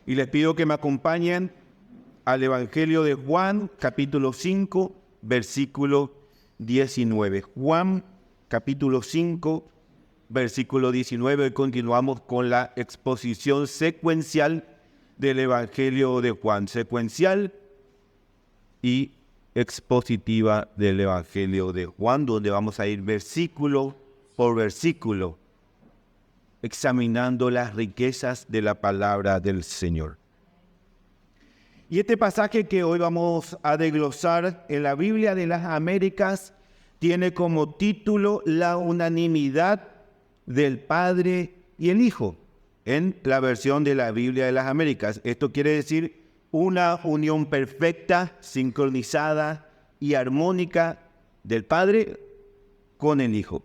Y les pido que me acompañen al Evangelio de Juan, capítulo 5, versículo 19. Juan, capítulo 5, versículo 19. Hoy continuamos con la exposición secuencial del Evangelio de Juan. Secuencial y expositiva del Evangelio de Juan, donde vamos a ir versículo por versículo, examinando las riquezas de la palabra del Señor. Y este pasaje que hoy vamos a desglosar en la Biblia de las Américas tiene como título la unanimidad del Padre y el Hijo, en la versión de la Biblia de las Américas. Esto quiere decir una unión perfecta, sincronizada y armónica del Padre con el Hijo.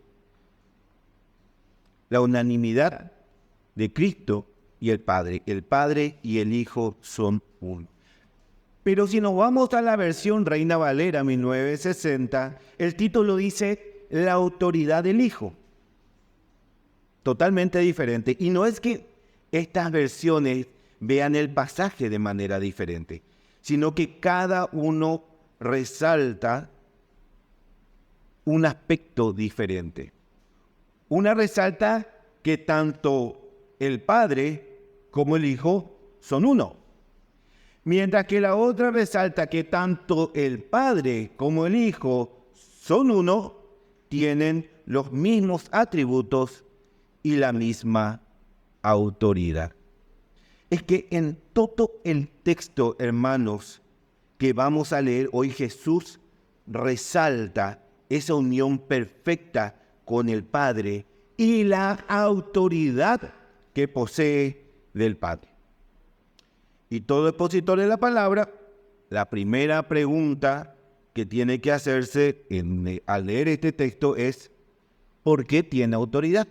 La unanimidad de Cristo y el Padre. El Padre y el Hijo son uno. Pero si nos vamos a la versión Reina Valera 1960, el título dice la autoridad del Hijo. Totalmente diferente. Y no es que estas versiones vean el pasaje de manera diferente, sino que cada uno resalta un aspecto diferente. Una resalta que tanto el Padre como el Hijo son uno, mientras que la otra resalta que tanto el Padre como el Hijo son uno, tienen los mismos atributos y la misma autoridad. Es que en todo el texto, hermanos, que vamos a leer hoy, Jesús resalta esa unión perfecta con el Padre y la autoridad que posee del Padre. Y todo expositor de la palabra, la primera pregunta que tiene que hacerse al leer este texto es: ¿por qué tiene autoridad?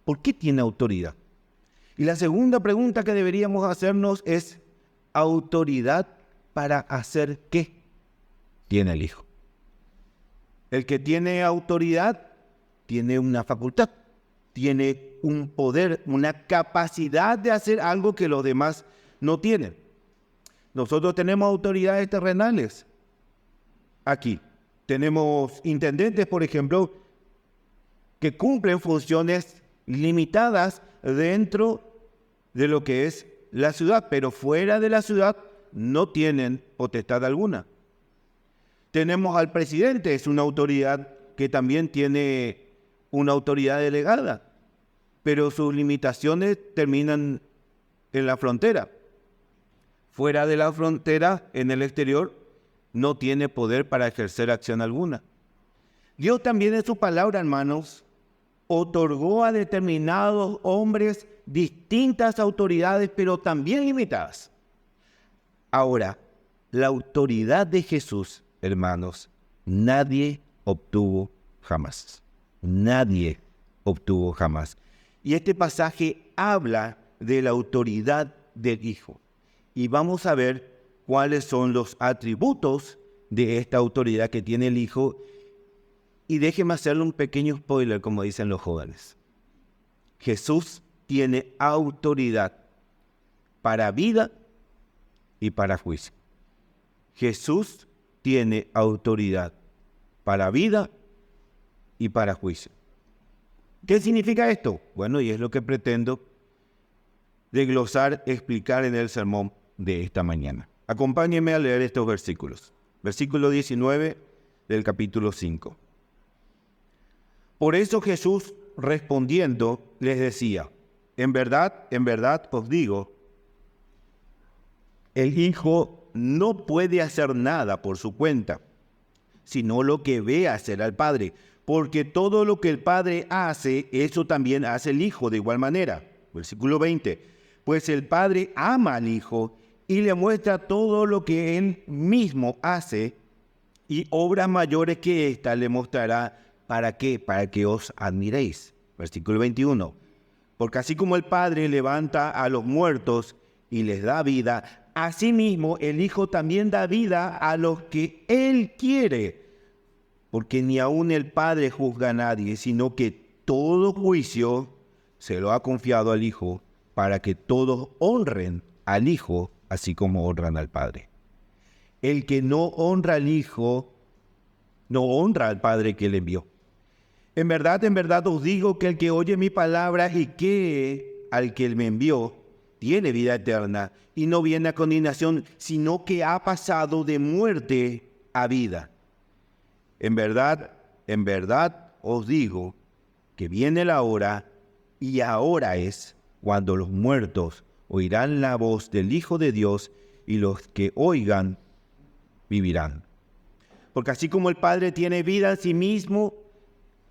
¿Por qué tiene autoridad? Y la segunda pregunta que deberíamos hacernos es: ¿autoridad para hacer qué tiene el Hijo? El que tiene autoridad tiene una facultad, tiene un poder, una capacidad de hacer algo que los demás no tienen. Nosotros tenemos autoridades terrenales. Aquí tenemos intendentes, por ejemplo, que cumplen funciones limitadas dentro de lo que es la ciudad, pero fuera de la ciudad no tienen potestad alguna. Tenemos al presidente, es una autoridad que también tiene una autoridad delegada, pero sus limitaciones terminan en la frontera. Fuera de la frontera, en el exterior, no tiene poder para ejercer acción alguna. Dios también en su palabra, hermanos, otorgó a determinados hombres distintas autoridades, pero también limitadas. Ahora, la autoridad de Jesús, hermanos, nadie obtuvo jamás. Nadie obtuvo jamás. Y este pasaje habla de la autoridad del Hijo. Y vamos a ver cuáles son los atributos de esta autoridad que tiene el Hijo. Y déjeme hacerle un pequeño spoiler, como dicen los jóvenes. Jesús tiene autoridad para vida y para juicio. Jesús tiene autoridad para vida y para juicio. ¿Qué significa esto? Bueno, y es lo que pretendo desglosar, explicar en el sermón de esta mañana. Acompáñenme a leer estos versículos. Versículo 19 del capítulo 5. Por eso Jesús, respondiendo, les decía: en verdad os digo, el Hijo no puede hacer nada por su cuenta, sino lo que ve hacer al Padre, porque todo lo que el Padre hace, eso también hace el Hijo de igual manera. Versículo 20, pues el Padre ama al Hijo y le muestra todo lo que Él mismo hace, y obras mayores que ésta le mostrará. ¿Para qué? Para que os admiréis. Versículo 21. Porque así como el Padre levanta a los muertos y les da vida, asimismo el Hijo también da vida a los que Él quiere. Porque ni aun el Padre juzga a nadie, sino que todo juicio se lo ha confiado al Hijo, para que todos honren al Hijo, así como honran al Padre. El que no honra al Hijo, no honra al Padre que le envió. En verdad os digo que el que oye mi palabra y que al que me envió, tiene vida eterna y no viene a condenación, sino que ha pasado de muerte a vida. En verdad os digo que viene la hora, y ahora es, cuando los muertos oirán la voz del Hijo de Dios, y los que oigan vivirán. Porque así como el Padre tiene vida en sí mismo,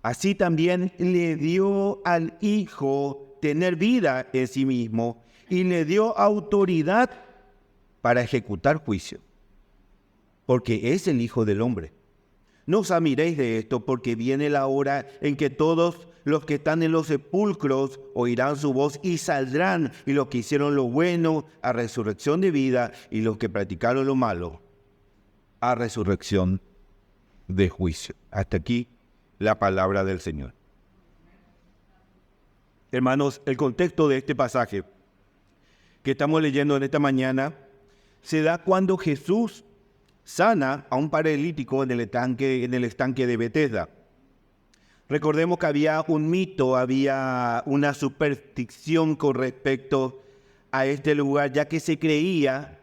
así también le dio al Hijo tener vida en sí mismo, y le dio autoridad para ejecutar juicio, porque es el Hijo del Hombre. No os admiréis de esto, porque viene la hora en que todos los que están en los sepulcros oirán su voz y saldrán, y los que hicieron lo bueno a resurrección de vida, y los que practicaron lo malo a resurrección de juicio. Hasta aquí la palabra del Señor. Hermanos, el contexto de este pasaje que estamos leyendo en esta mañana se da cuando Jesús sana a un paralítico en el estanque de Betesda. Recordemos que había un mito, había una superstición con respecto a este lugar, ya que se creía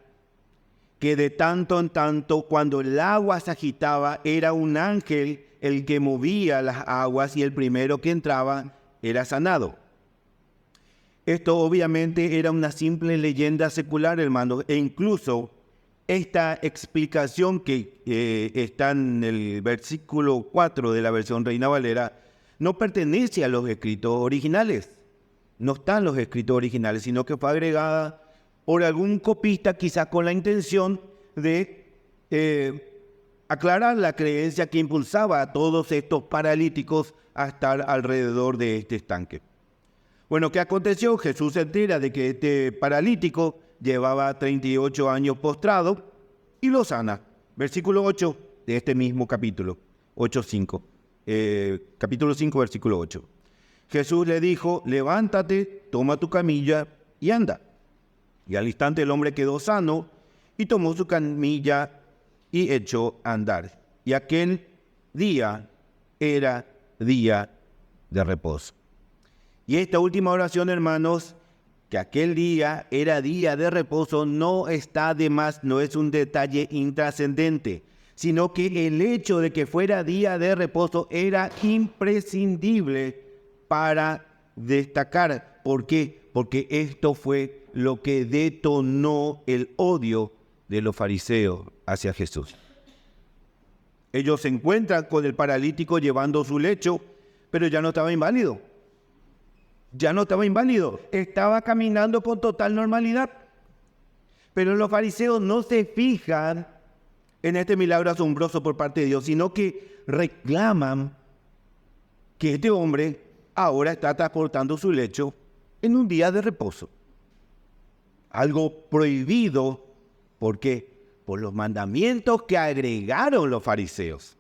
que de tanto en tanto, cuando el agua se agitaba, era un ángel el que movía las aguas y el primero que entraba era sanado. Esto obviamente era una simple leyenda secular, hermanos, e incluso esta explicación que está en el versículo 4 de la versión Reina Valera no pertenece a los escritos originales. No están los escritos originales, sino que fue agregada por algún copista, quizás con la intención de aclarar la creencia que impulsaba a todos estos paralíticos a estar alrededor de este estanque. Bueno, ¿qué aconteció? Jesús se entera de que este paralítico llevaba 38 años postrado y lo sana. Versículo 8 de este mismo capítulo, 8:5. Capítulo 5, versículo 8. Jesús le dijo: levántate, toma tu camilla y anda. Y al instante el hombre quedó sano y tomó su camilla y echó a andar. Y aquel día era día de reposo. Y esta última oración, hermanos, que aquel día era día de reposo, no está de más, no es un detalle intrascendente, sino que el hecho de que fuera día de reposo era imprescindible para destacar. ¿Por qué? Porque esto fue lo que detonó el odio de los fariseos hacia Jesús. Ellos se encuentran con el paralítico llevando su lecho, pero ya no estaba inválido. Ya no estaba inválido, estaba caminando con total normalidad. Pero los fariseos no se fijan en este milagro asombroso por parte de Dios, sino que reclaman que este hombre ahora está transportando su lecho en un día de reposo. Algo prohibido, ¿por qué? Por los mandamientos que agregaron los fariseos.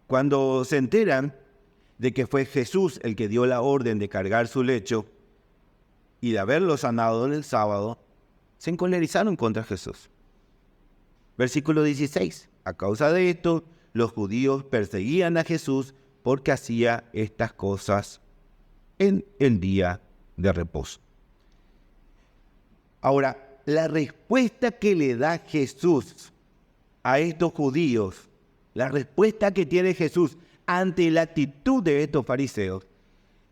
Cuando se enteran de que fue Jesús el que dio la orden de cargar su lecho y de haberlo sanado en el sábado, se encolerizaron contra Jesús. Versículo 16. A causa de esto, los judíos perseguían a Jesús porque hacía estas cosas en el día de reposo. Ahora, la respuesta que le da Jesús a estos judíos, la respuesta que tiene Jesús ante la actitud de estos fariseos,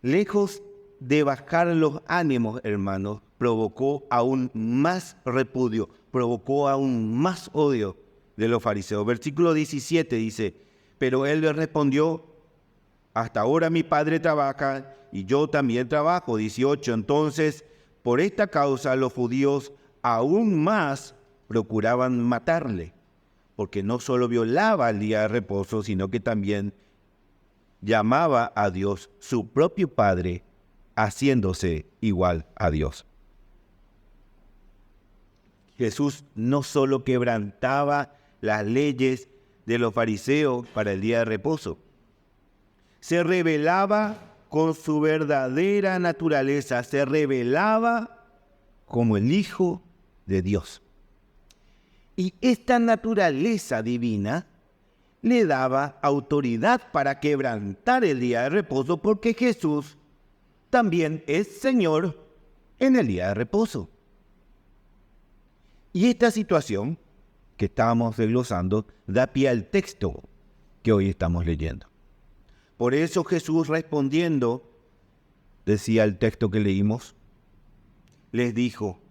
lejos de bajar los ánimos, hermanos, provocó aún más repudio, provocó aún más odio de los fariseos. Versículo 17 dice: pero él le respondió: hasta ahora mi padre trabaja y yo también trabajo. 18. Entonces, por esta causa los judíos aún más procuraban matarle, porque no solo violaba el día de reposo, sino que también llamaba a Dios su propio Padre, haciéndose igual a Dios. Jesús no solo quebrantaba las leyes de los fariseos para el día de reposo, se rebelaba con su verdadera naturaleza, se rebelaba como el Hijo de Dios. Y esta naturaleza divina le daba autoridad para quebrantar el día de reposo, porque Jesús también es Señor en el día de reposo. Y esta situación que estábamos desglosando da pie al texto que hoy estamos leyendo. Por eso Jesús, respondiendo, decía el texto que leímos, les dijo: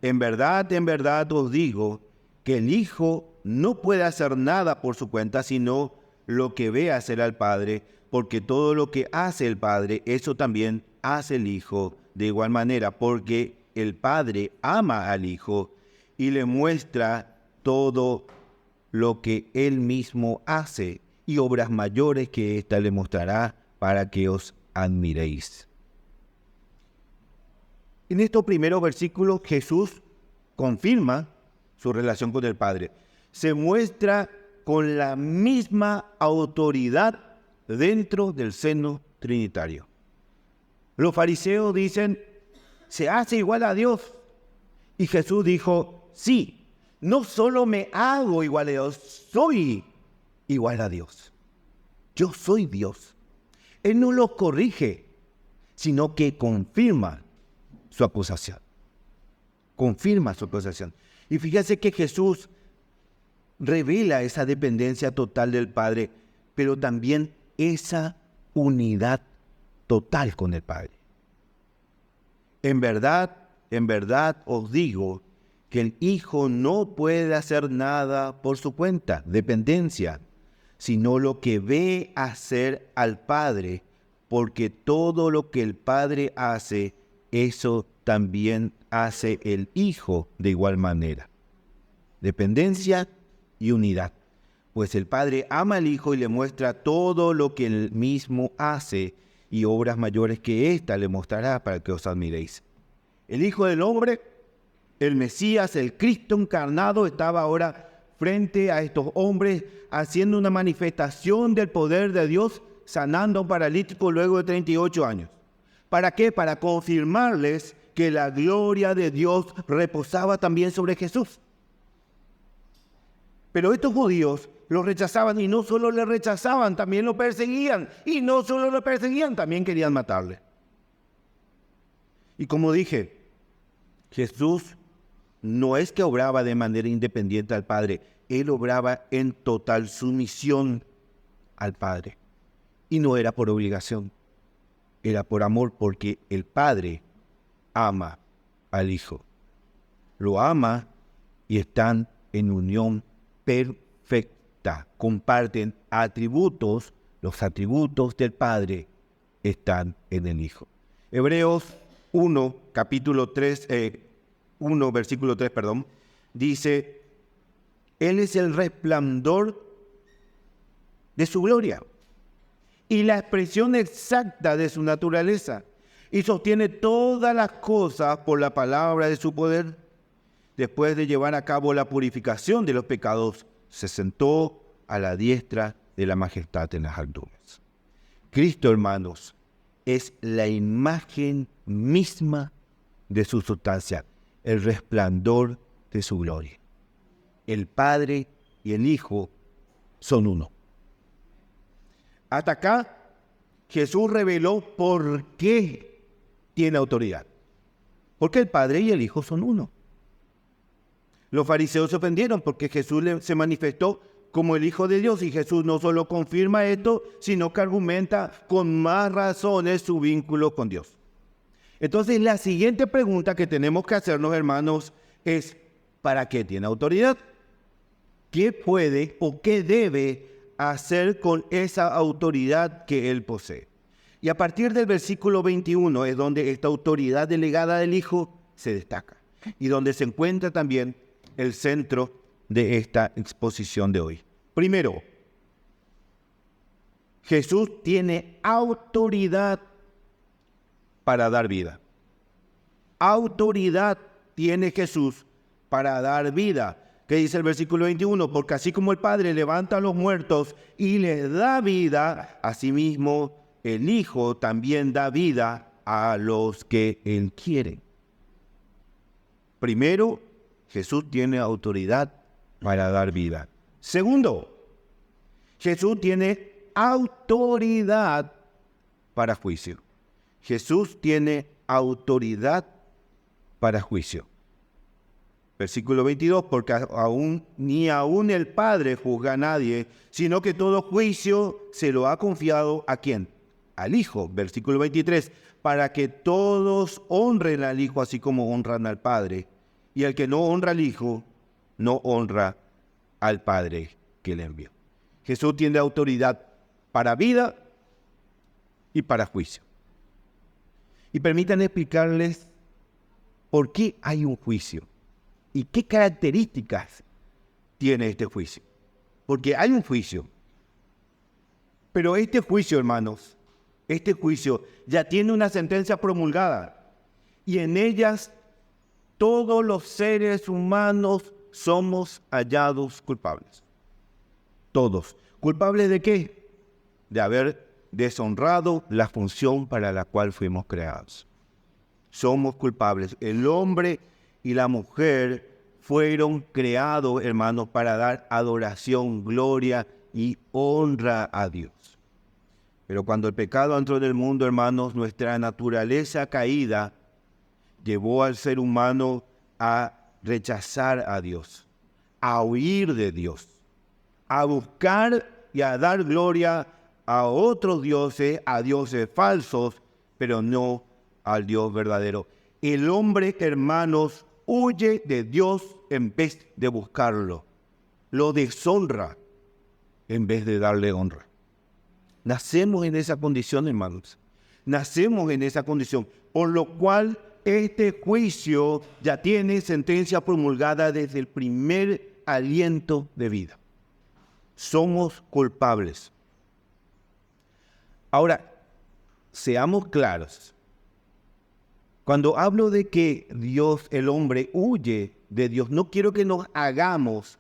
en verdad os digo que el Hijo no puede hacer nada por su cuenta, sino lo que ve hacer al Padre, porque todo lo que hace el Padre, eso también hace el Hijo de igual manera, porque el Padre ama al Hijo y le muestra todo lo que Él mismo hace, y obras mayores que ésta le mostrará para que os admiréis. En estos primeros versículos Jesús confirma su relación con el Padre. Se muestra con la misma autoridad dentro del seno trinitario. Los fariseos dicen: se hace igual a Dios. Y Jesús dijo: sí, no solo me hago igual a Dios, soy igual a Dios. Yo soy Dios. Él no los corrige, sino que confirma su acusación. Confirma su acusación. Y fíjese que Jesús revela esa dependencia total del Padre, pero también esa unidad total con el Padre. En verdad os digo que el Hijo no puede hacer nada por su cuenta, dependencia, sino lo que ve hacer al Padre, porque todo lo que el Padre hace, eso también hace el Hijo de igual manera. Dependencia y unidad. Pues el Padre ama al Hijo y le muestra todo lo que él mismo hace, y obras mayores que ésta le mostrará para que os admiréis. El Hijo del Hombre, el Mesías, el Cristo encarnado, estaba ahora frente a estos hombres haciendo una manifestación del poder de Dios, sanando a un paralítico luego de 38 años. ¿Para qué? Para confirmarles que la gloria de Dios reposaba también sobre Jesús. Pero estos judíos lo rechazaban, y no solo le rechazaban, también lo perseguían. Y no solo lo perseguían, también querían matarle. Y como dije, Jesús no es que obraba de manera independiente al Padre, Él obraba en total sumisión al Padre. Y no era por obligación, era por amor, porque el Padre ama al Hijo. Lo ama y están en unión perfecta. Comparten atributos, los atributos del Padre están en el Hijo. Hebreos 1, versículo 3, dice: Él es el resplandor de su gloria y la expresión exacta de su naturaleza, y sostiene todas las cosas por la palabra de su poder. Después de llevar a cabo la purificación de los pecados, se sentó a la diestra de la majestad en las alturas. Cristo, hermanos, es la imagen misma de su sustancia, el resplandor de su gloria. El Padre y el Hijo son uno. Hasta acá, Jesús reveló por qué tiene autoridad. Porque el Padre y el Hijo son uno. Los fariseos se ofendieron porque Jesús se manifestó como el Hijo de Dios, y Jesús no solo confirma esto, sino que argumenta con más razones su vínculo con Dios. Entonces, la siguiente pregunta que tenemos que hacernos, hermanos, es: ¿para qué tiene autoridad? ¿Qué puede o qué debe hacer con esa autoridad que él posee? Y a partir del versículo 21 es donde esta autoridad delegada del Hijo se destaca, y donde se encuentra también el centro de esta exposición de hoy. Primero, Jesús tiene autoridad para dar vida. Autoridad tiene Jesús para dar vida. ¿Qué dice el versículo 21? Porque así como el Padre levanta a los muertos y les da vida, asimismo el Hijo también da vida a los que Él quiere. Primero, Jesús tiene autoridad para dar vida. Segundo, Jesús tiene autoridad para juicio. Jesús tiene autoridad para juicio. Versículo 22, porque ni aún el Padre juzga a nadie, sino que todo juicio se lo ha confiado ¿a quién? Al Hijo. Versículo 23, para que todos honren al Hijo así como honran al Padre. Y el que no honra al Hijo, no honra al Padre que le envió. Jesús tiene autoridad para vida y para juicio. Y permítanme explicarles por qué hay un juicio y qué características tiene este juicio. Porque hay un juicio, pero este juicio, hermanos, este juicio ya tiene una sentencia promulgada y en ellas todos los seres humanos somos hallados culpables. Todos. ¿Culpables de qué? De haber deshonrado la función para la cual fuimos creados. Somos culpables. El hombre y la mujer fueron creados, hermanos, para dar adoración, gloria y honra a Dios. Pero cuando el pecado entró en el mundo, hermanos, nuestra naturaleza caída llevó al ser humano a rechazar a Dios, a huir de Dios, a buscar y a dar gloria a otros dioses, a dioses falsos, pero no al Dios verdadero. El hombre, hermanos, huye de Dios en vez de buscarlo. Lo deshonra en vez de darle honra. Nacemos en esa condición, hermanos. Nacemos en esa condición, por lo cual este juicio ya tiene sentencia promulgada desde el primer aliento de vida. Somos culpables. Ahora, seamos claros. Cuando hablo de que Dios, el hombre, huye de Dios, no quiero que nos hagamos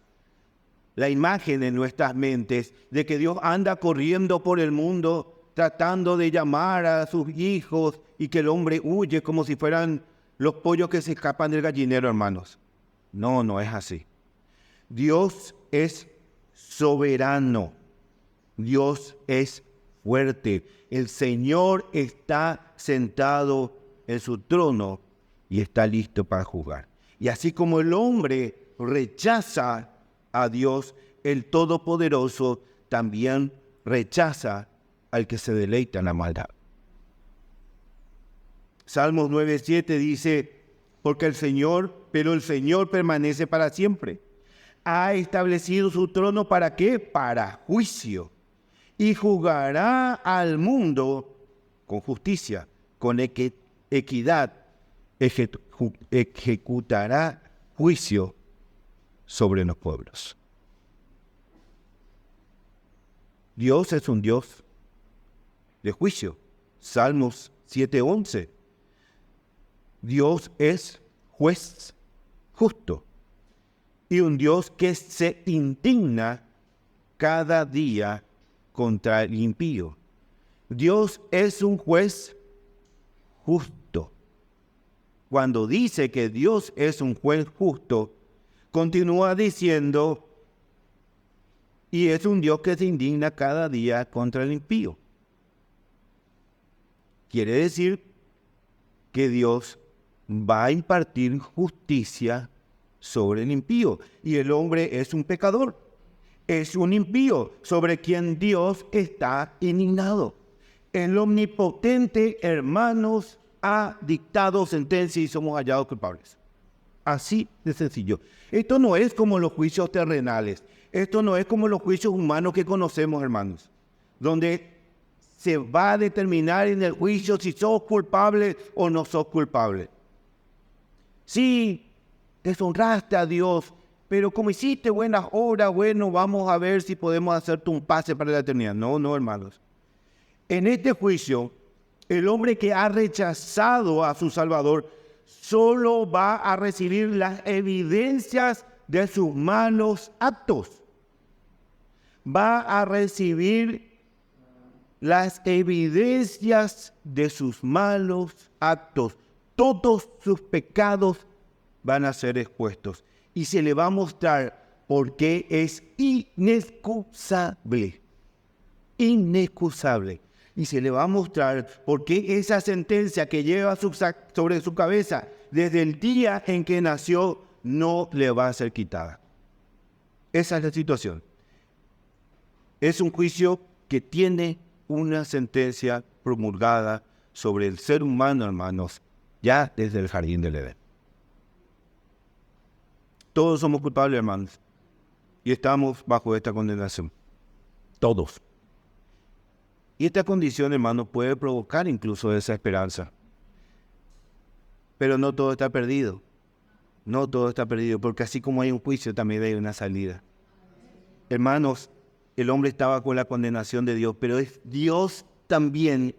la imagen en nuestras mentes de que Dios anda corriendo por el mundo tratando de llamar a sus hijos y que el hombre huye como si fueran los pollos que se escapan del gallinero, hermanos. No, no es así. Dios es soberano. Dios es fuerte. El Señor está sentado en su trono y está listo para juzgar. Y así como el hombre rechaza a Dios, el Todopoderoso también rechaza al que se deleita en la maldad. Salmos 9:7 dice, porque el Señor permanece para siempre. Ha establecido su trono ¿para qué? Para juicio. Y juzgará al mundo con justicia, con equidad. Ejecutará juicio sobre los pueblos. Dios es un Dios de juicio. Salmos 7:11. Dios es juez justo y un Dios que se indigna cada día contra el impío. Dios es un juez justo. Cuando dice que Dios es un juez justo, continúa diciendo, y es un Dios que se indigna cada día contra el impío. Quiere decir que Dios va a impartir justicia sobre el impío. Y el hombre es un pecador, es un impío sobre quien Dios está indignado. El omnipotente, hermanos, ha dictado sentencia y somos hallados culpables. Así de sencillo. Esto no es como los juicios terrenales. Esto no es como los juicios humanos que conocemos, hermanos, donde se va a determinar en el juicio si sos culpable o no sos culpable. Sí, deshonraste a Dios, pero como hiciste buenas obras, bueno, vamos a ver si podemos hacerte un pase para la eternidad. No, hermanos. En este juicio, el hombre que ha rechazado a su Salvador solo va a recibir las evidencias de sus malos actos. Va a recibir las evidencias de sus malos actos. Todos sus pecados van a ser expuestos y se le va a mostrar por qué es inexcusable. Inexcusable. Y se le va a mostrar por qué esa sentencia que lleva sobre su cabeza desde el día en que nació no le va a ser quitada. Esa es la situación. Es un juicio que tiene una sentencia promulgada sobre el ser humano, hermanos, ya desde el jardín del Edén. Todos somos culpables, hermanos, y estamos bajo esta condenación. Todos. Y esta condición, hermanos, puede provocar incluso desesperanza. Pero no todo está perdido. No todo está perdido, porque así como hay un juicio, también hay una salida. Hermanos, el hombre estaba con la condenación de Dios, pero es Dios también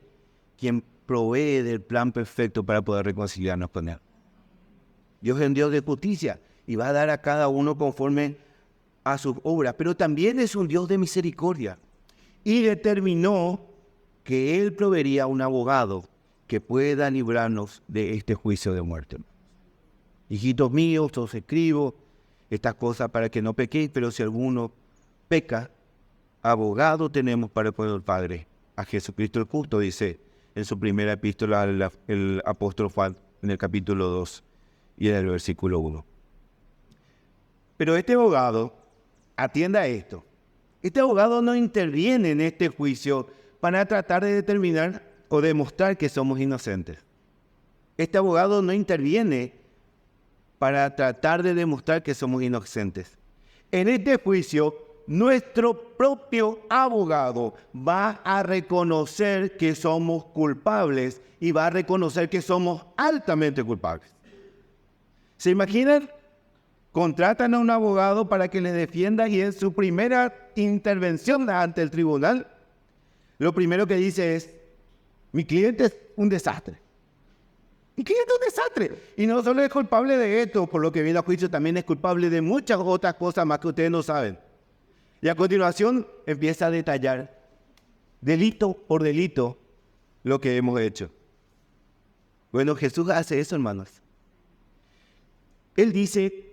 quien provee del plan perfecto para poder reconciliarnos con Él. Dios es un Dios de justicia y va a dar a cada uno conforme a sus obras, pero también es un Dios de misericordia. Y determinó que Él proveería un abogado que pueda librarnos de este juicio de muerte. Hijitos míos, os escribo estas cosas para que no pequéis, pero si alguno peca, abogado tenemos para con el Padre, a Jesucristo el justo, dice en su primera epístola el apóstol Juan, en el capítulo 2 y en el versículo 1. Pero este abogado, atienda a esto, este abogado no interviene en este juicio para tratar de determinar o demostrar que somos inocentes. Este abogado no interviene para tratar de demostrar que somos inocentes. En este juicio, nuestro propio abogado va a reconocer que somos culpables y va a reconocer que somos altamente culpables. ¿Se imaginan? Contratan a un abogado para que les defienda y en su primera intervención ante el tribunal, lo primero que dice es: mi cliente es un desastre. Mi cliente es un desastre. Y no solo es culpable de esto, por lo que viene a juicio, también es culpable de muchas otras cosas más que ustedes no saben. Y a continuación empieza a detallar delito por delito lo que hemos hecho. Bueno, Jesús hace eso, hermanos. Él dice: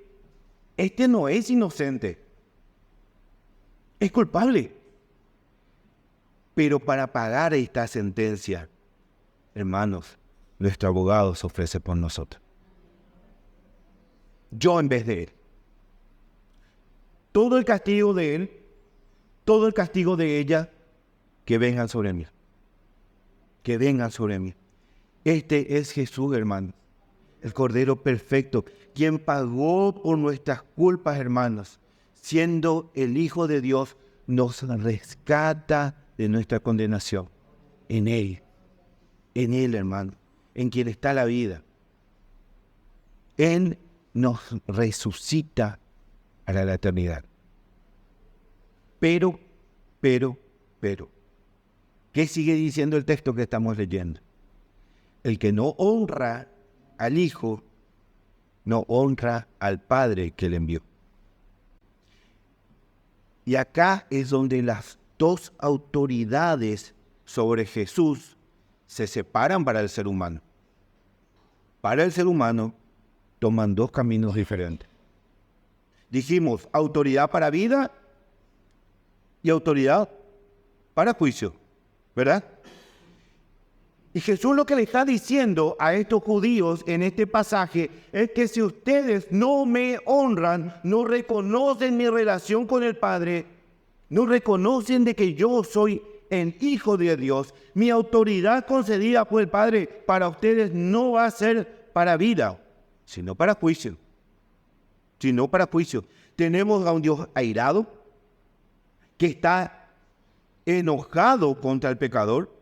este no es inocente, es culpable. Pero para pagar esta sentencia, hermanos, nuestro abogado se ofrece por nosotros. Yo en vez de él. Todo el castigo de él, todo el castigo de ella, que vengan sobre mí. Que vengan sobre mí. Este es Jesús, hermanos, el Cordero perfecto, quien pagó por nuestras culpas, hermanos. Siendo el Hijo de Dios, nos rescata de nuestra condenación. En Él, hermano, en quien está la vida. Él nos resucita para la eternidad. Pero, ¿qué sigue diciendo el texto que estamos leyendo? El que no honra al Hijo, no honra al Padre que le envió. Y acá es donde las dos autoridades sobre Jesús se separan para el ser humano. Para el ser humano toman dos caminos diferentes. Dijimos autoridad para vida y autoridad para juicio, ¿verdad? Y Jesús lo que le está diciendo a estos judíos en este pasaje es que si ustedes no me honran, no reconocen mi relación con el Padre, no reconocen de que yo soy el Hijo de Dios, mi autoridad concedida por el Padre para ustedes no va a ser para vida, sino para juicio. Sino para juicio. Tenemos a un Dios airado que está enojado contra el pecador.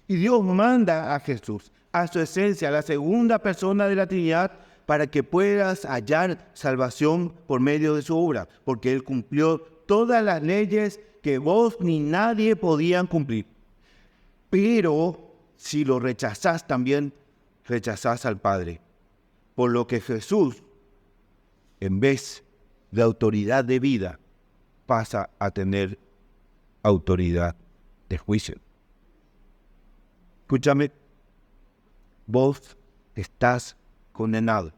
Y Dios manda a Jesús, a su esencia, a la segunda persona de la Trinidad, para que puedas hallar salvación por medio de su obra, porque Él cumplió todas las leyes que vos ni nadie podían cumplir. Pero si lo rechazás también, rechazás al Padre. Por lo que Jesús, en vez de autoridad de vida, pasa a tener autoridad de juicio. Escúchame, vos estás condenado.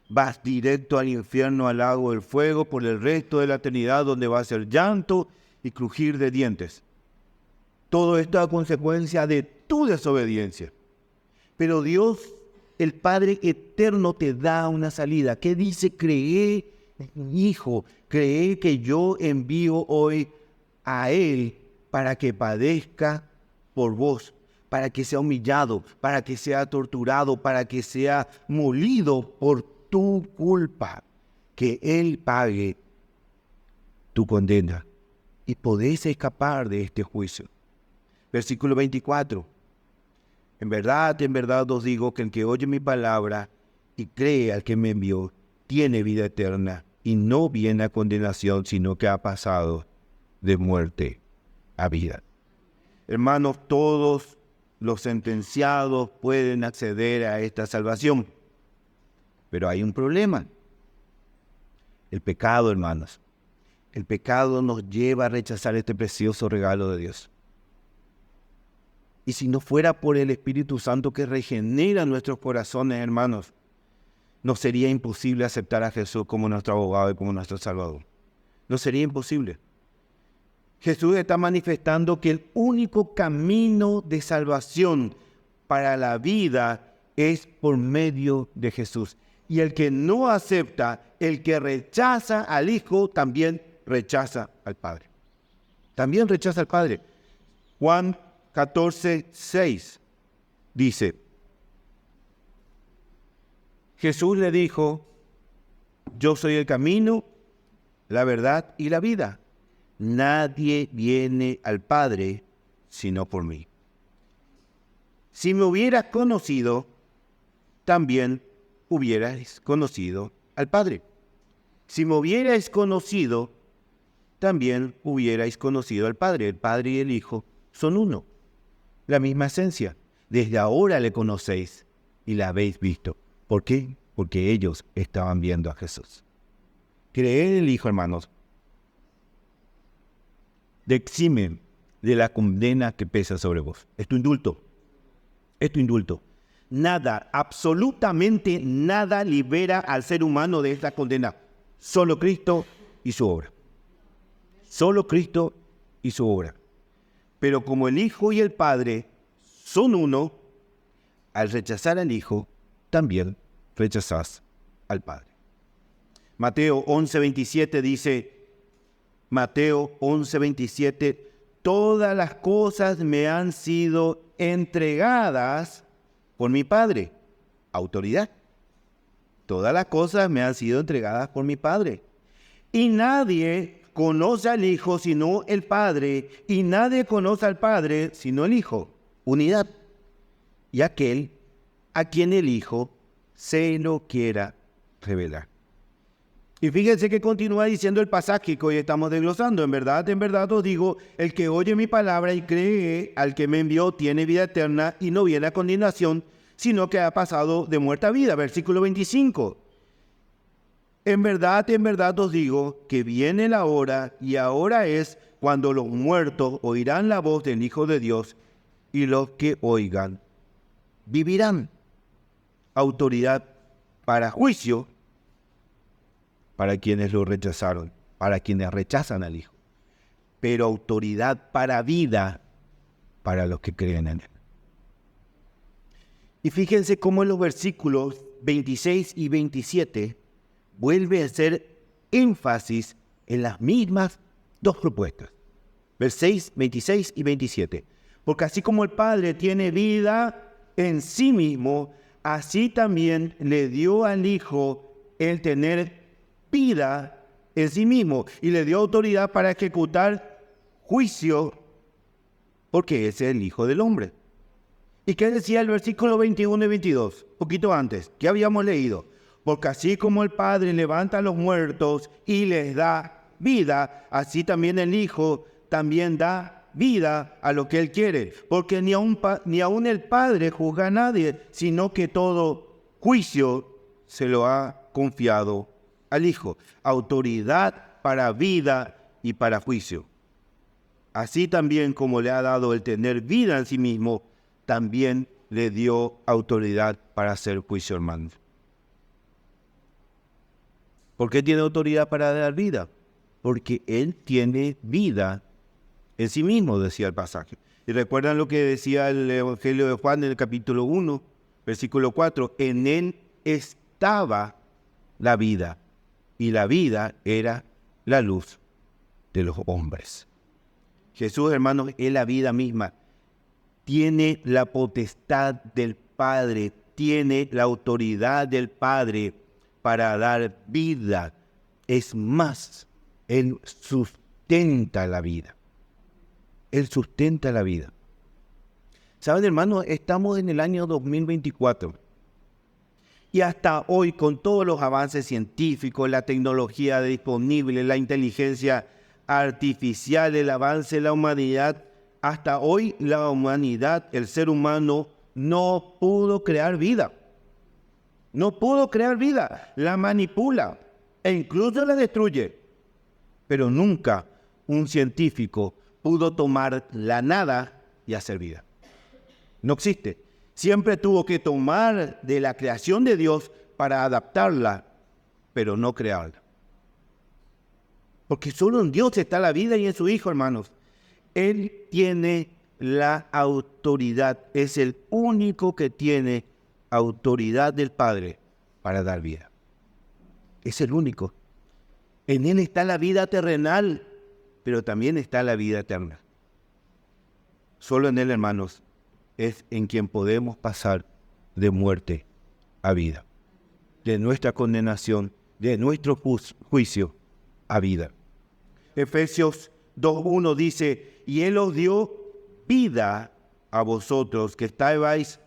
vas directo al infierno, al lago del fuego, por el resto de la eternidad, donde va a ser llanto y crujir de dientes. Todo esto a consecuencia de tu desobediencia. Pero Dios, el Padre eterno, te da una salida. ¿Qué dice? Cree en mi Hijo. Cree que yo envío hoy a Él para que padezca por vos, para que sea humillado, para que sea torturado, para que sea molido por tu culpa. Que Él pague tu condena y podés escapar de este juicio. Versículo 24. En verdad os digo que el que oye mi palabra y cree al que me envió, tiene vida eterna y no viene a condenación, sino que ha pasado de muerte a vida. Hermanos, todos los sentenciados pueden acceder a esta salvación. Pero hay un problema. El pecado, hermanos. El pecado nos lleva a rechazar este precioso regalo de Dios. Y si no fuera por el Espíritu Santo que regenera nuestros corazones, hermanos, nos sería imposible aceptar a Jesús como nuestro abogado y como nuestro Salvador. No sería imposible. Jesús está manifestando que el único camino de salvación para la vida es por medio de Jesús. Y el que no acepta, el que rechaza al Hijo, también rechaza al Padre. También rechaza al Padre. Juan 14:6 dice, Jesús le dijo, yo soy el camino, la verdad y la vida. Nadie viene al Padre sino por mí. Si me hubieras conocido, también hubierais conocido al Padre. Si me hubierais conocido, también hubierais conocido al Padre. El Padre y el Hijo son uno, la misma esencia. Desde ahora le conocéis y la habéis visto. ¿Por qué? Porque ellos estaban viendo a Jesús. Creer en el Hijo, hermanos, te exime de la condena que pesa sobre vos. Es tu indulto. Es tu indulto. Nada, absolutamente nada libera al ser humano de esta condena. Solo Cristo y su obra. Solo Cristo y su obra. Pero como el Hijo y el Padre son uno, al rechazar al Hijo, también rechazás al Padre. Mateo 11:27 dice, Mateo 11:27, todas las cosas me han sido entregadas por mi Padre. Autoridad. Todas las cosas me han sido entregadas por mi Padre. Y nadie conoce al Hijo sino el Padre, y nadie conoce al Padre sino el Hijo. Unidad. Y aquel a quien el Hijo se lo quiera revelar. Y fíjense que continúa diciendo el pasaje que hoy estamos desglosando. En verdad os digo, el que oye mi palabra y cree al que me envió tiene vida eterna y no viene a condenación, sino que ha pasado de muerte a vida. Versículo 25. En verdad os digo que viene la hora, y ahora es cuando los muertos oirán la voz del Hijo de Dios, y los que oigan vivirán. Autoridad para juicio para quienes lo rechazaron, para quienes rechazan al Hijo, pero autoridad para vida para los que creen en Él. Y fíjense cómo en los versículos 26 y 27 vuelve a hacer énfasis en las mismas dos propuestas. Versículos 26 y 27. Porque así como el Padre tiene vida en sí mismo, así también le dio al Hijo el tener vida en sí mismo y le dio autoridad para ejecutar juicio, porque ese es el Hijo del Hombre. ¿Y qué decía el versículo 21 y 22? Poquito antes, ¿qué habíamos leído? Porque así como el Padre levanta a los muertos y les da vida, así también el Hijo también da vida a lo que Él quiere. Porque ni aun el Padre juzga a nadie, sino que todo juicio se lo ha confiado al Hijo. Autoridad para vida y para juicio. Así también como le ha dado el tener vida en sí mismo, también le dio autoridad para hacer juicio, hermanos. ¿Por qué tiene autoridad para dar vida? Porque Él tiene vida en sí mismo, decía el pasaje. Y recuerdan lo que decía el Evangelio de Juan en el capítulo 1, versículo 4. En Él estaba la vida, y la vida era la luz de los hombres. Jesús, hermanos, es la vida misma. Tiene la potestad del Padre, tiene la autoridad del Padre para dar vida. Es más, Él sustenta la vida. Él sustenta la vida. ¿Saben, hermanos? Estamos en el año 2024. Y hasta hoy, con todos los avances científicos, la tecnología disponible, la inteligencia artificial, el avance de la humanidad, hasta hoy la humanidad, el ser humano, no pudo crear vida. No pudo crear vida. La manipula e incluso la destruye. Pero nunca un científico pudo tomar la nada y hacer vida. No existe. Siempre tuvo que tomar de la creación de Dios para adaptarla, pero no crearla. Porque solo en Dios está la vida y en su Hijo, hermanos. Él tiene la autoridad, es el único que tiene autoridad del Padre para dar vida. Es el único. En Él está la vida terrenal, pero también está la vida eterna. Solo en Él, hermanos, es en quien podemos pasar de muerte a vida, de nuestra condenación, de nuestro juicio a vida. Efesios 2:1 dice, y Él os dio vida a vosotros que estabais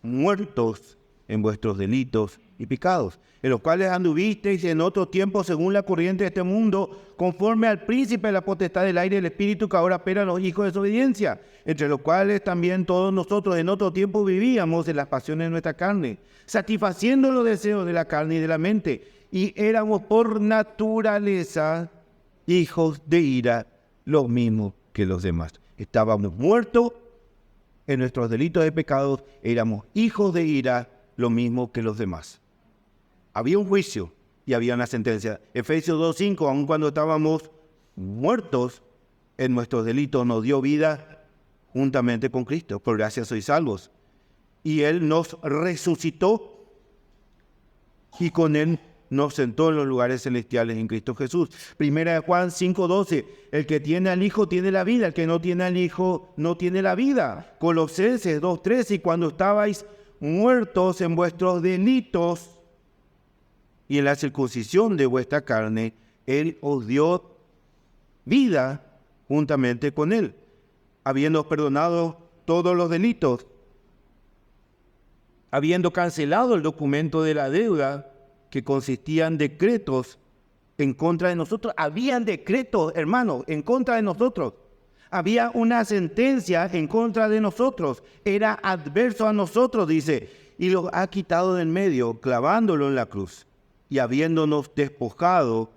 muertos en vuestros delitos y pecados, en los cuales anduvisteis en otro tiempo según la corriente de este mundo, conforme al príncipe de la potestad del aire y el espíritu que ahora opera en los hijos de desobediencia, entre los cuales también todos nosotros en otro tiempo vivíamos en las pasiones de nuestra carne, satisfaciendo los deseos de la carne y de la mente, y éramos por naturaleza hijos de ira, los mismos que los demás. Estábamos muertos en nuestros delitos y pecados, éramos hijos de ira, lo mismo que los demás. Había un juicio y había una sentencia. Efesios 2:5, aun cuando estábamos muertos en nuestros delitos, nos dio vida juntamente con Cristo. Por gracia sois salvos. Y Él nos resucitó y con Él nos sentó en los lugares celestiales en Cristo Jesús. Primera de Juan 5:12, el que tiene al Hijo tiene la vida, el que no tiene al Hijo no tiene la vida. Colosenses 2:13, y cuando estabais muertos en vuestros delitos y en la circuncisión de vuestra carne, Él os dio vida juntamente con Él, habiendo perdonado todos los delitos, habiendo cancelado el documento de la deuda que consistía en decretos en contra de nosotros. Habían decretos, hermanos, en contra de nosotros. Había una sentencia en contra de nosotros. Era adverso a nosotros, dice, y los ha quitado del medio, clavándolo en la cruz, y habiéndonos despojado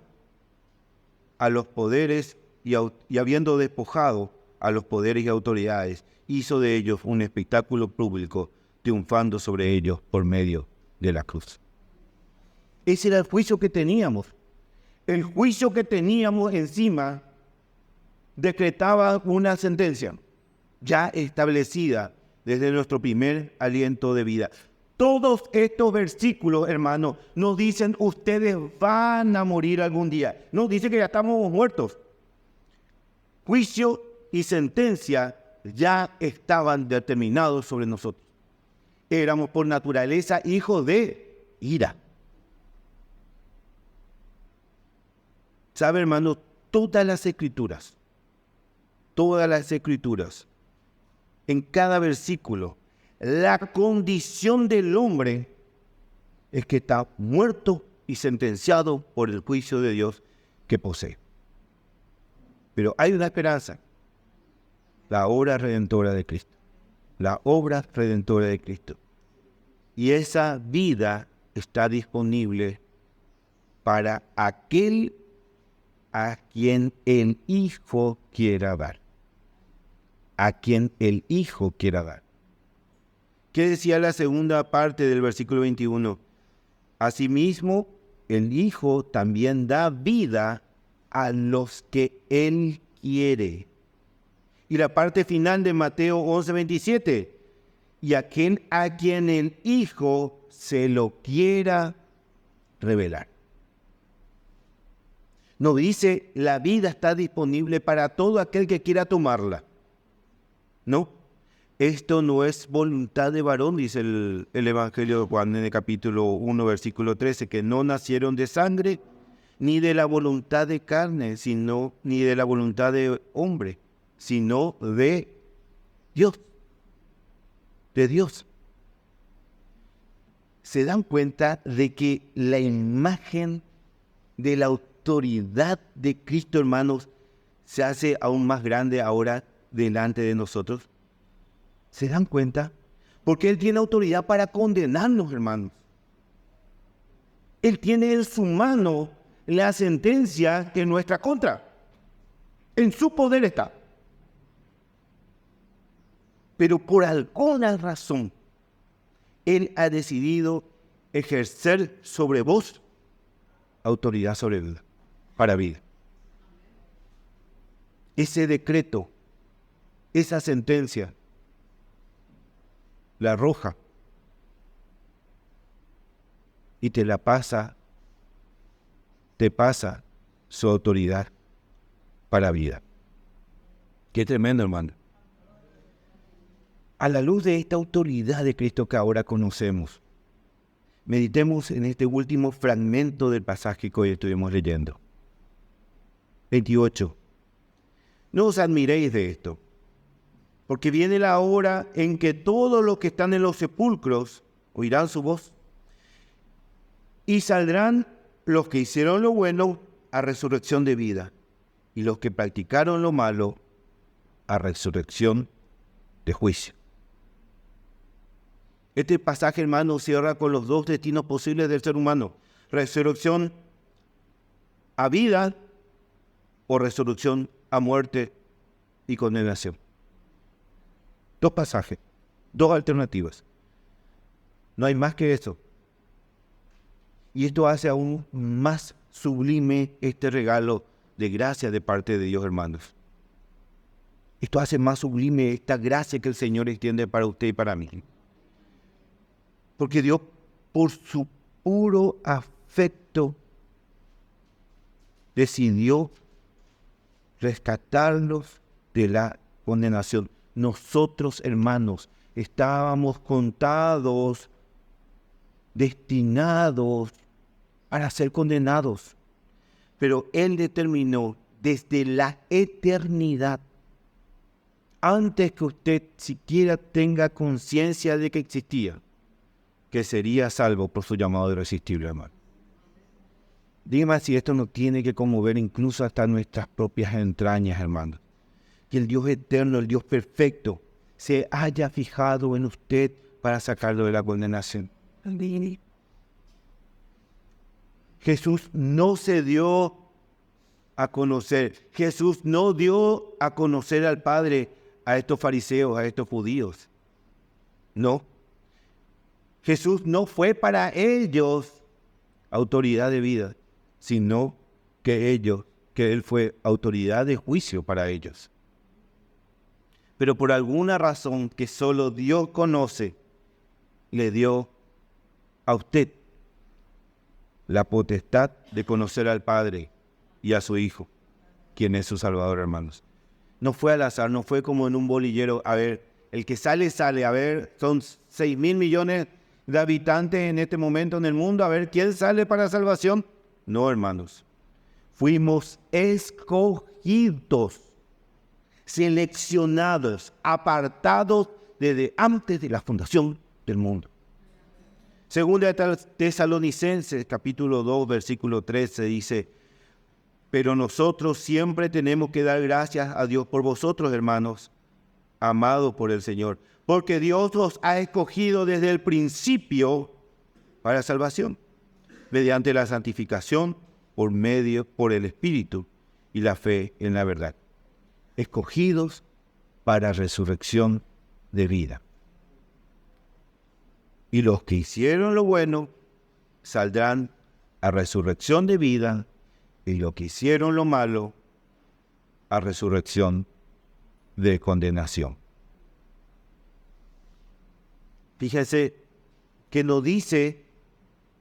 a los poderes y habiendo despojado a los poderes y autoridades, hizo de ellos un espectáculo público, triunfando sobre ellos por medio de la cruz. Ese era el juicio que teníamos. El juicio que teníamos encima decretaba una sentencia ya establecida desde nuestro primer aliento de vida. Todos estos versículos, hermanos, nos dicen ustedes van a morir algún día. Nos dice que ya estamos muertos. Juicio y sentencia ya estaban determinados sobre nosotros. Éramos por naturaleza hijos de ira. ¿Sabe, hermano? Todas las escrituras, en cada versículo, la condición del hombre es que está muerto y sentenciado por el juicio de Dios que posee. Pero hay una esperanza, la obra redentora de Cristo. La obra redentora de Cristo. Y esa vida está disponible para aquel a quien el Hijo quiera dar. A quien el Hijo quiera dar. ¿Qué decía la segunda parte del versículo 21? Asimismo, el Hijo también da vida a los que Él quiere. Y la parte final de Mateo 11:27. Y a quien el Hijo se lo quiera revelar. No dice, la vida está disponible para todo aquel que quiera tomarla. No, esto no es voluntad de varón, dice el Evangelio de Juan en el capítulo 1, versículo 13, que no nacieron de sangre, ni de la voluntad de carne, ni de la voluntad de hombre, sino de Dios. De Dios. ¿Se dan cuenta de que la imagen de la autoridad de Cristo, hermanos, se hace aún más grande ahora delante de nosotros? ¿Se dan cuenta? Porque Él tiene autoridad para condenarnos, hermanos. Él tiene en su mano la sentencia en nuestra contra. En su poder está. Pero por alguna razón, Él ha decidido ejercer sobre vos autoridad sobre vida, para vida. Ese decreto, esa sentencia, la arroja y te pasa su autoridad para vida. Qué tremendo, hermano. A la luz de esta autoridad de Cristo que ahora conocemos, meditemos en este último fragmento del pasaje que hoy estuvimos leyendo. 28. No os admiréis de esto, porque viene la hora en que todos los que están en los sepulcros oirán su voz, y saldrán los que hicieron lo bueno a resurrección de vida, y los que practicaron lo malo a resurrección de juicio. Este pasaje, hermano, cierra con los dos destinos posibles del ser humano: resurrección a vida o resurrección a muerte y condenación. Dos pasajes, dos alternativas. No hay más que eso. Y esto hace aún más sublime este regalo de gracia de parte de Dios, hermanos. Esto hace más sublime esta gracia que el Señor extiende para usted y para mí. Porque Dios, por su puro afecto, decidió rescatarlos de la condenación. Nosotros, hermanos, estábamos contados, destinados para ser condenados. Pero Él determinó desde la eternidad, antes que usted siquiera tenga conciencia de que existía, que sería salvo por su llamado irresistible, hermano. Dígame si esto no tiene que conmover incluso hasta nuestras propias entrañas, hermano. Que el Dios eterno, el Dios perfecto, se haya fijado en usted para sacarlo de la condenación. Jesús no se dio a conocer. Jesús no dio a conocer al Padre a estos fariseos, a estos judíos. No. Jesús no fue para ellos autoridad de vida, sino que Él fue autoridad de juicio para ellos. Pero por alguna razón que solo Dios conoce, le dio a usted la potestad de conocer al Padre y a su Hijo, quien es su Salvador, hermanos. No fue al azar, no fue como en un bolillero. A ver, el que sale, sale. A ver, son 6.000 millones de habitantes en este momento en el mundo. A ver, ¿quién sale para salvación? No, hermanos. Fuimos escogidos, seleccionados, apartados desde antes de la fundación del mundo. Segunda de Tesalonicenses, capítulo 2, versículo 13, dice: pero nosotros siempre tenemos que dar gracias a Dios por vosotros, hermanos, amados por el Señor, porque Dios os ha escogido desde el principio para salvación, mediante la santificación por el Espíritu y la fe en la verdad. Escogidos para resurrección de vida. Y los que hicieron lo bueno saldrán a resurrección de vida, y los que hicieron lo malo, a resurrección de condenación. Fíjese que no dice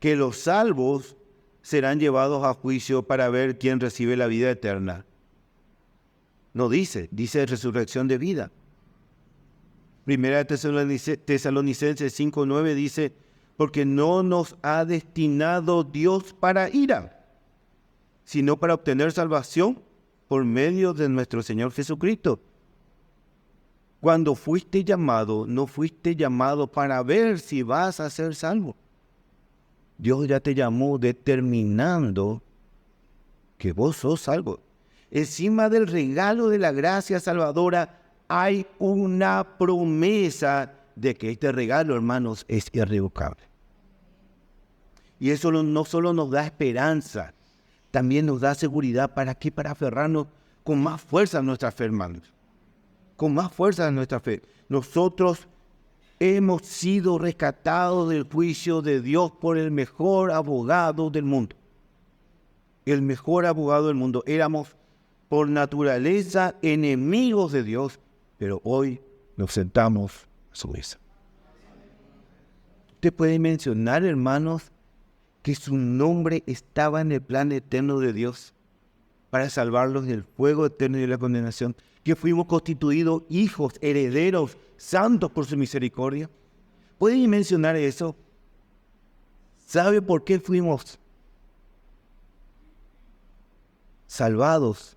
que los salvos serán llevados a juicio para ver quién recibe la vida eterna. No dice resurrección de vida. Primera Tesalonicenses 5:9 dice, porque no nos ha destinado Dios para ira, sino para obtener salvación por medio de nuestro Señor Jesucristo. Cuando fuiste llamado, no fuiste llamado para ver si vas a ser salvo. Dios ya te llamó determinando que vos sos salvo. Encima del regalo de la gracia salvadora hay una promesa de que este regalo, hermanos, es irrevocable. Y eso no solo nos da esperanza, también nos da seguridad. ¿Para qué? Para aferrarnos con más fuerza a nuestra fe, hermanos. Con más fuerza a nuestra fe. Nosotros hemos sido rescatados del juicio de Dios por el mejor abogado del mundo. El mejor abogado del mundo. Éramos por naturaleza enemigos de Dios, pero hoy nos sentamos a su mesa. Usted puede mencionar, hermanos, que su nombre estaba en el plan eterno de Dios para salvarlos del fuego eterno y de la condenación, que fuimos constituidos hijos, herederos, santos por su misericordia. ¿Pueden mencionar eso? ¿Sabe por qué fuimos salvados,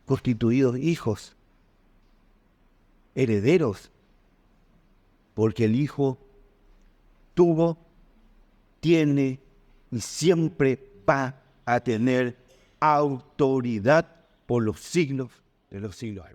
constituidos hijos, herederos? Porque el Hijo tuvo, tiene y siempre va a tener autoridad por los siglos de los siglos.